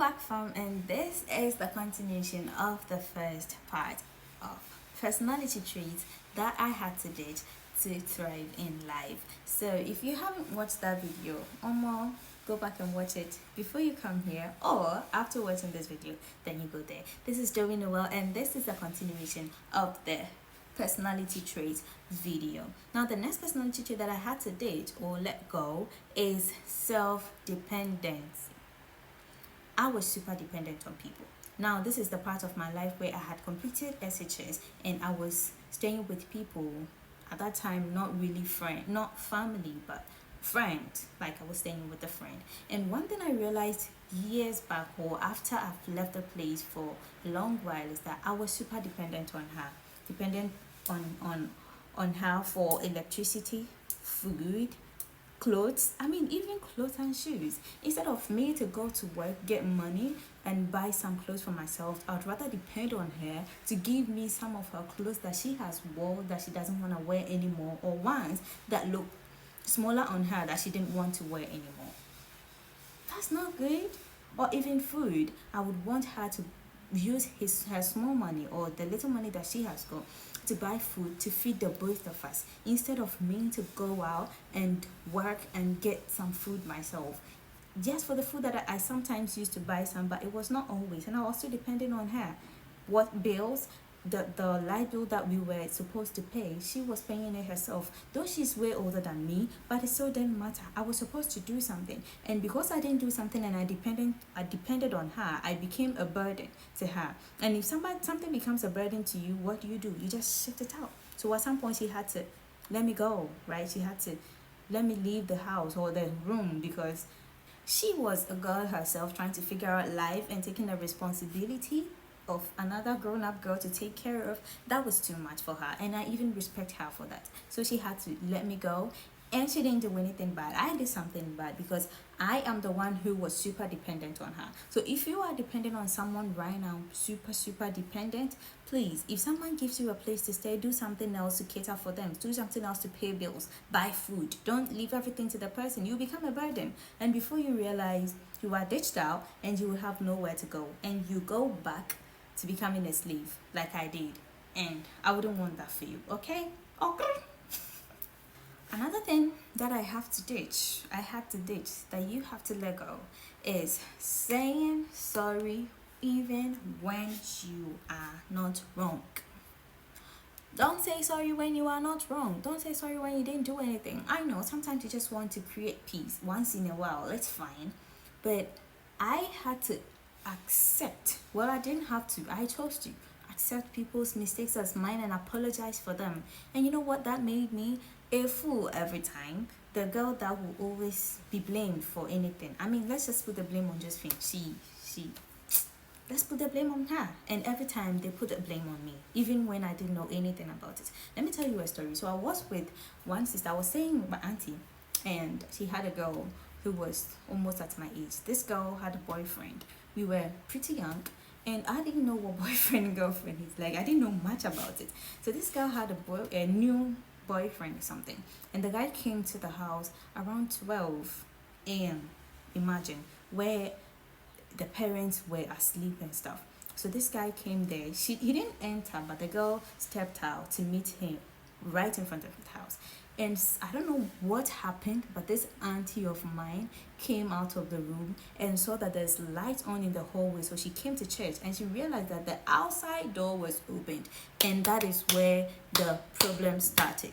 back from, and this is the continuation of the first part of personality traits that I had to date to thrive in life. So if you haven't watched that video or more, go back and watch it before you come here, or after watching this video then you go there. This is Joey Noel, and this is the continuation of the personality trait video. Now the next personality trait that I had to date or let go is self-dependence. I was super dependent on people. Now, this is the part of my life where I had completed SHS and I was staying with people at that time, not really friend, not family, but friend. Like I was staying with a friend. And one thing I realized years back or after I've left the place for a long while is that I was super dependent on her. Dependent on her for electricity, food, clothes. I mean, even clothes and shoes. Instead of me to go to work, get money and buy some clothes for myself, I'd rather depend on her to give me some of her clothes that she has worn that she doesn't want to wear anymore, or ones that look smaller on her that she didn't want to wear anymore. That's not good. Or even food, I would want her to use her small money or the little money that she has got to buy food to feed the both of us, instead of me to go out and work and get some food myself. Just for the food that I sometimes used to buy some, but it was not always, and I was still depending on her. What bills? The light bill that we were supposed to pay, she was paying it herself. Though she's way older than me, but it still didn't matter. I was supposed to do something, and because I didn't do something and I depended on her, I became a burden to her. And if something becomes a burden to you, what do? You just shift it out. So at some point she had to let me go, right? She had to let me leave the house or the room, because she was a girl herself trying to figure out life and taking the responsibility of another grown-up girl to take care of. That was too much for her, and I even respect her for that. So she had to let me go, and she didn't do anything bad. I did something bad because I am the one who was super dependent on her. So if you are dependent on someone right now, super dependent, please, if someone gives you a place to stay, do something else to cater for them, do something else to pay bills, buy food. Don't leave everything to the person. You become a burden, and before you realize, you are ditched out and you will have nowhere to go, and you go back to becoming a slave like I did, and I wouldn't want that for you. Okay. Another thing that I had to ditch that you have to let go is saying sorry even when you are not wrong. Don't say sorry when you are not wrong. Don't say sorry when you didn't do anything. I know sometimes you just want to create peace once in a while, it's fine, but I had to accept, well, I didn't have to, I chose to accept people's mistakes as mine and apologize for them. And you know what? That made me a fool every time. The girl that will always be blamed for anything. I mean, let's just put the blame on Josephine. She let's put the blame on her. And every time they put the blame on me, even when I didn't know anything about it. Let me tell you a story. So I was with one sister. I was staying with my auntie, and she had a girl who was almost at my age. This girl had a boyfriend. We were pretty young, and I didn't know what boyfriend and girlfriend is like. I didn't know much about it. So this girl had a new boyfriend or something, and the guy came to the house around 12 a.m. Imagine, where the parents were asleep and stuff. So this guy came there. He didn't enter, but the girl stepped out to meet him right in front of the house. And I don't know what happened, but this auntie of mine came out of the room and saw that there's light on in the hallway. So she came to church and she realized that the outside door was opened, and that is where the problem started.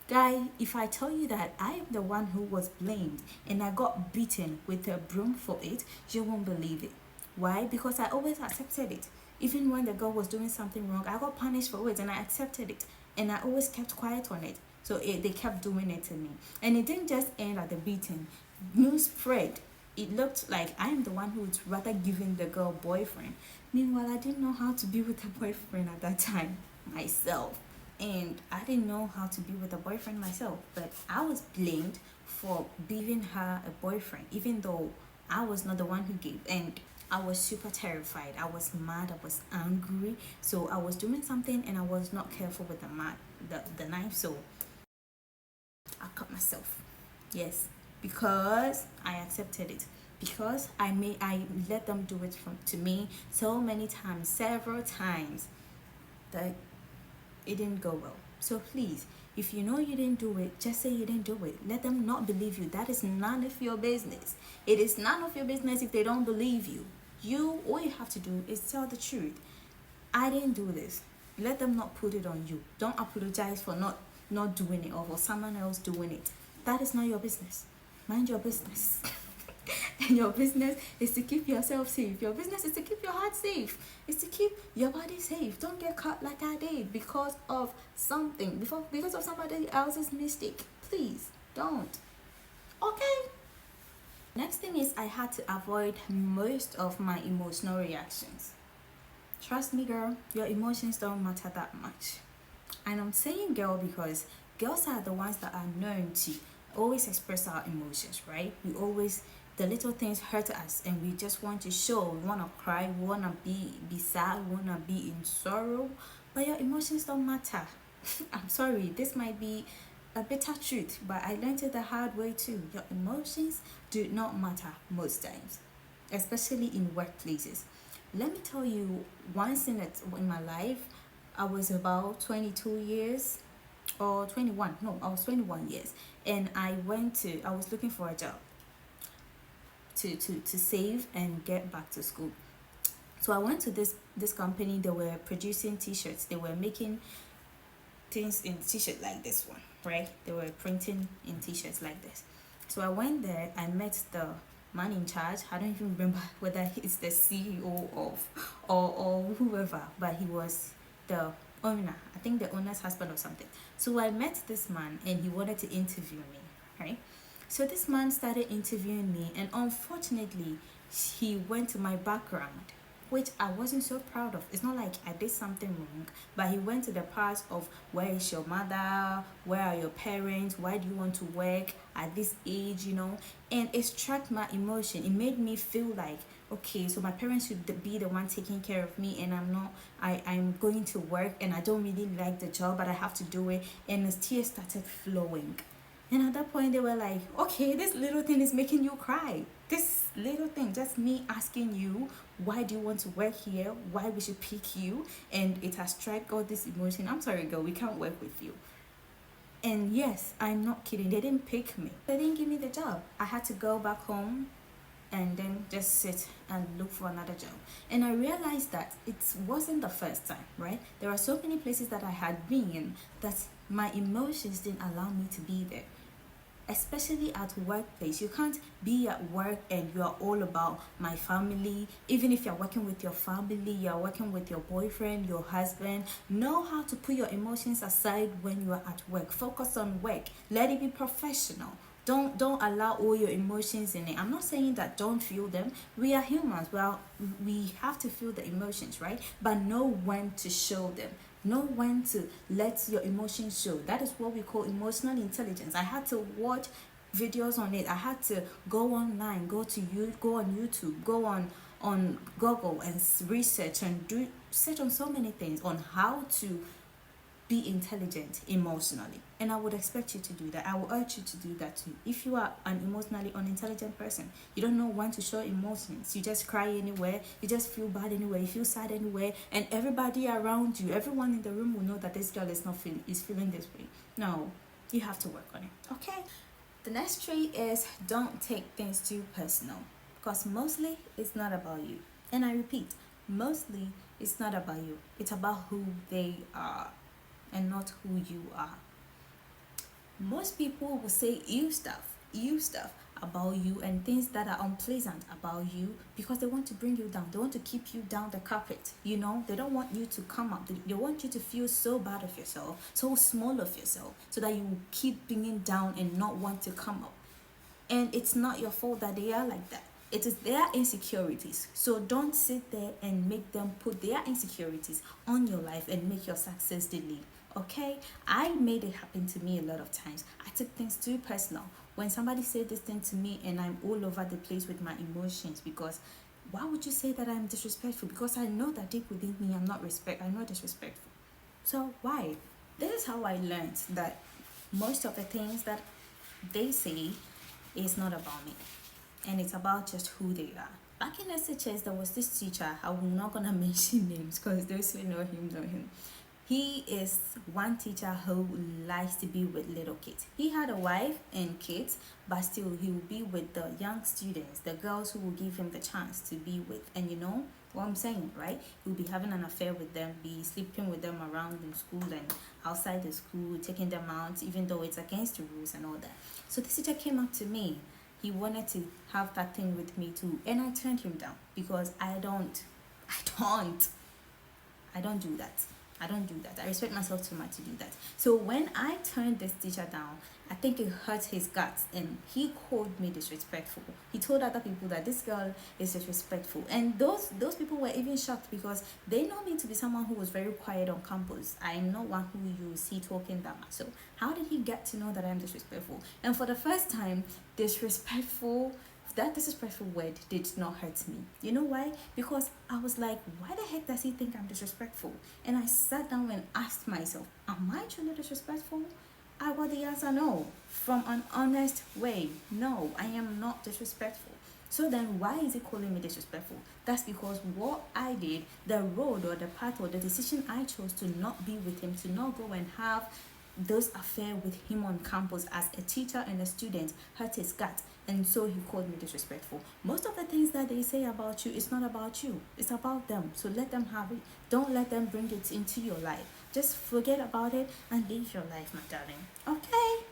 Guy, if I tell you that I am the one who was blamed and I got beaten with a broom for it, you won't believe it. Why? Because I always accepted it. Even when the girl was doing something wrong, I got punished for it and I accepted it. And I always kept quiet on it. So they kept doing it to me. And it didn't just end at the beating. News spread. It looked like I am the one who was rather giving the girl boyfriend. Meanwhile, I didn't know how to be with a boyfriend at that time myself. And I didn't know how to be with a boyfriend myself, but I was blamed for giving her a boyfriend, even though I was not the one who gave. And I was super terrified. I was mad. I was angry. So I was doing something and I was not careful with the knife. So I cut myself. Yes, because I accepted it. because I let them do it to me so many times, several times, that it didn't go well. So please, if you know you didn't do it, just say you didn't do it. Let them not believe you. That is none of your business. It is none of your business if they don't believe you. All you have to do is tell the truth. I didn't do this. Let them not put it on you. Don't apologize for not doing it or for someone else doing it. That is not your business. Mind your business. And your business is to keep yourself safe. Your business is to keep your heart safe. It's to keep your body safe. Don't get caught like I did because of something, because of somebody else's mistake. Please don't. Okay. Next thing is, I had to avoid most of my emotional reactions. Trust me, girl, your emotions don't matter that much. And I'm saying girl because girls are the ones that are known to always express our emotions, right? The little things hurt us and we just want to show. We want to cry, we want to be sad, we want to be in sorrow. But your emotions don't matter. I'm sorry, this might be a bitter truth, but I learned it the hard way too. Your emotions do not matter most times, especially in workplaces. Let me tell you, once in my life, I was about 22 years or 21. No, I was 21 years, and I was looking for a job to save and get back to school. So I went to this company. They were producing t-shirts. They were making things in t-shirt like this one, right? They were printing in t-shirts like this. So I went there. I met the man in charge. I don't even remember whether he's the CEO of or whoever, but he was the owner. I think the owner's husband or something. So I met this man and he wanted to interview me, right? So this man started interviewing me, and unfortunately he went to my background, which I wasn't so proud of. It's not like I did something wrong, but he went to the part of, where is your mother, where are your parents, why do you want to work at this age, and it struck my emotion. It made me feel like, okay, so my parents should be the one taking care of me, and I'm going to work, and I don't really like the job, but I have to do it. And the tears started flowing. And at that point, they were like, okay, this little thing is making you cry. This little thing, just me asking you, why do you want to work here? Why we should pick you? And it has struck all this emotion. I'm sorry, girl, we can't work with you. And yes, I'm not kidding. They didn't pick me. They didn't give me the job. I had to go back home and then just sit and look for another job. And I realized that it wasn't the first time, right? There are so many places that I had been that my emotions didn't allow me to be there. Especially at workplace, you can't be at work and you are all about my family. Even if you're working with your family, you're working with your boyfriend, your husband, know how to put your emotions aside when you are at work. Focus on work. Let it be professional. Don't allow all your emotions in it. I'm not saying that don't feel them. We are humans. We have to feel the emotions, right? But know when to show them. Know when to let your emotions show. That is what we call emotional intelligence. I had to watch videos on it. I had to go online, go on YouTube, go on Google and research and search on so many things on how to be intelligent emotionally. And I would expect you to do that. I will urge you to do that too. If you are an emotionally unintelligent person, you don't know when to show emotions, you just cry anywhere, you just feel bad anywhere, you feel sad anywhere, and everybody around you, everyone in the room will know that this girl is feeling this way. No, you have to work on it. Okay. The next trait is, don't take things too personal, because mostly it's not about you. And I repeat, mostly it's not about you. It's about who they are and not who you are. Most people will say you stuff about you and things that are unpleasant about you because they want to bring you down. They want to keep you down the carpet. They don't want you to come up. They want you to feel so bad of yourself, so small of yourself, so that you will keep being down and not want to come up. And it's not your fault that they are like that. It is their insecurities. So don't sit there and make them put their insecurities on your life and make your success delay. Okay, I made it happen to me a lot of times. I took things too personal. When somebody said this thing to me and I'm all over the place with my emotions, because why would you say that I'm disrespectful? Because I know that deep within me I'm not disrespectful. So why? This is how I learned that most of the things that they say is not about me. and it's about just who they are. Back in SHS, there was this teacher. I'm not gonna mention names because those who know him. He is one teacher who likes to be with little kids. He had a wife and kids, but still he will be with the young students, the girls who will give him the chance to be with. And you know what I'm saying, right? He'll be having an affair with them, be sleeping with them around in school and outside the school, taking them out, even though it's against the rules and all that. So this teacher came up to me. He wanted to have that thing with me too, and I turned him down because I don't do that. I don't do that. I respect myself too much to do that. So when I turned this teacher down, I think it hurt his guts, and he called me disrespectful. He told other people that this girl is disrespectful, and those people were even shocked because they know me to be someone who was very quiet on campus. I am not one who you see talking that much. So how did he get to know that I'm disrespectful? And for the first time, that disrespectful word did not hurt me. You know why? Because I was like, why the heck does he think I'm disrespectful? And I sat down and asked myself, am I truly disrespectful? I got the answer no, from an honest way. No, I am not disrespectful. So then why is he calling me disrespectful? That's because what I did, the road or the path or the decision I chose to not be with him, to not go and have those affair with him on campus as a teacher and a student, hurt his gut, and so he called me disrespectful. Most of the things that they say about you, it's not about you, it's about them. So let them have it. Don't let them bring it into your life. Just forget about it and live your life, my darling. Okay?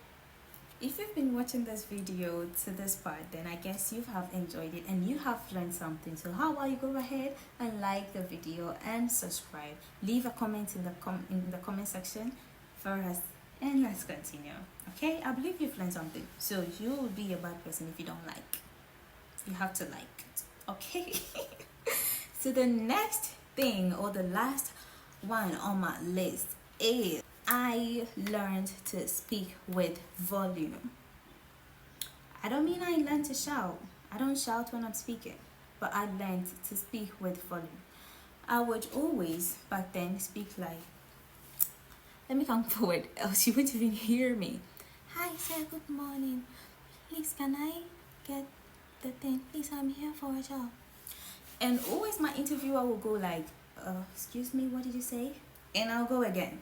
If you've been watching this video to this part, then I guess you have enjoyed it and you have learned something. So how about you go ahead and like the video and subscribe. Leave a comment in the comment section for us, and let's continue. Okay, I believe you've learned something, so you will be a bad person if you don't like. You have to like it. Okay. So the next thing, or the last one on my list, is I learned to speak with volume. I don't mean I learned to shout. I don't shout when I'm speaking, but I learned to speak with volume. I would always back then speak like, let me come forward, else you wouldn't even hear me. Hi, sir, good morning. Please, can I get the thing? Please, I'm here for a job. And always my interviewer will go like, excuse me, what did you say? And I'll go again.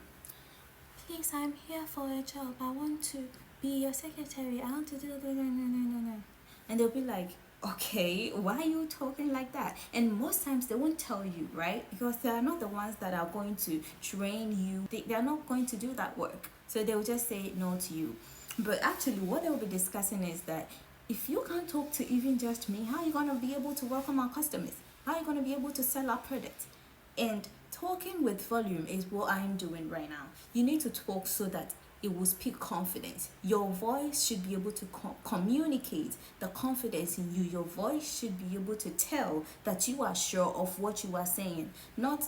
Please, I'm here for a job. I want to be your secretary. I want to do no. And they'll be like, okay, why are you talking like that? And most times they won't tell you, right? Because they are not the ones that are going to train you. They are not going to do that work. So they will just say no to you. But actually what they will be discussing is that if you can't talk to even just me, how are you going to be able to welcome our customers? How are you going to be able to sell our products? And talking with volume is what I'm doing right now. You need to talk so that it will speak confidence. Your voice should be able to communicate the confidence in you. Your voice should be able to tell that you are sure of what you are saying, not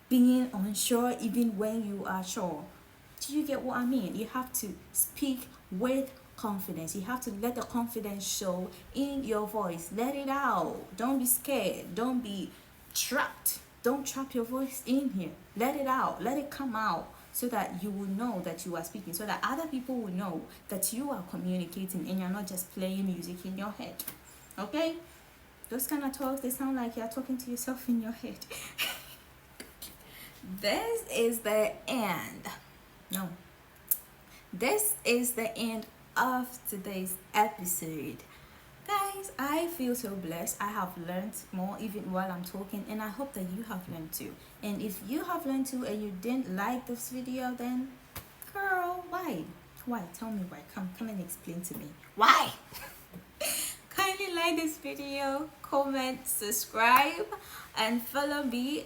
being unsure even when you are sure. Do you get what I mean? You have to speak with confidence. You have to let the confidence show in your voice. Let it out. Don't be scared. Don't be trapped. Don't trap your voice in here. Let it out. Let it come out, so that you will know that you are speaking, so that other people will know that you are communicating and you're not just playing music in your head. Okay? Those kind of talks, they sound like you're talking to yourself in your head. This is the end. No. This is the end of today's episode. Guys, I feel so blessed. I have learned more even while I'm talking, and I hope that you have learned too. And if you have learned too and you didn't like this video, then girl, why? Tell me why. Come and explain to me why. Kindly like this video, comment, subscribe, and follow me,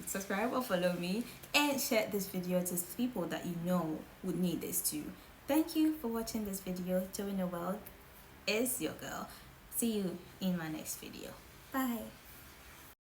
subscribe or follow me, and share this video to people that you know would need this too. Thank you for watching this video. Doing the world is your girl. See you in my next video. Bye.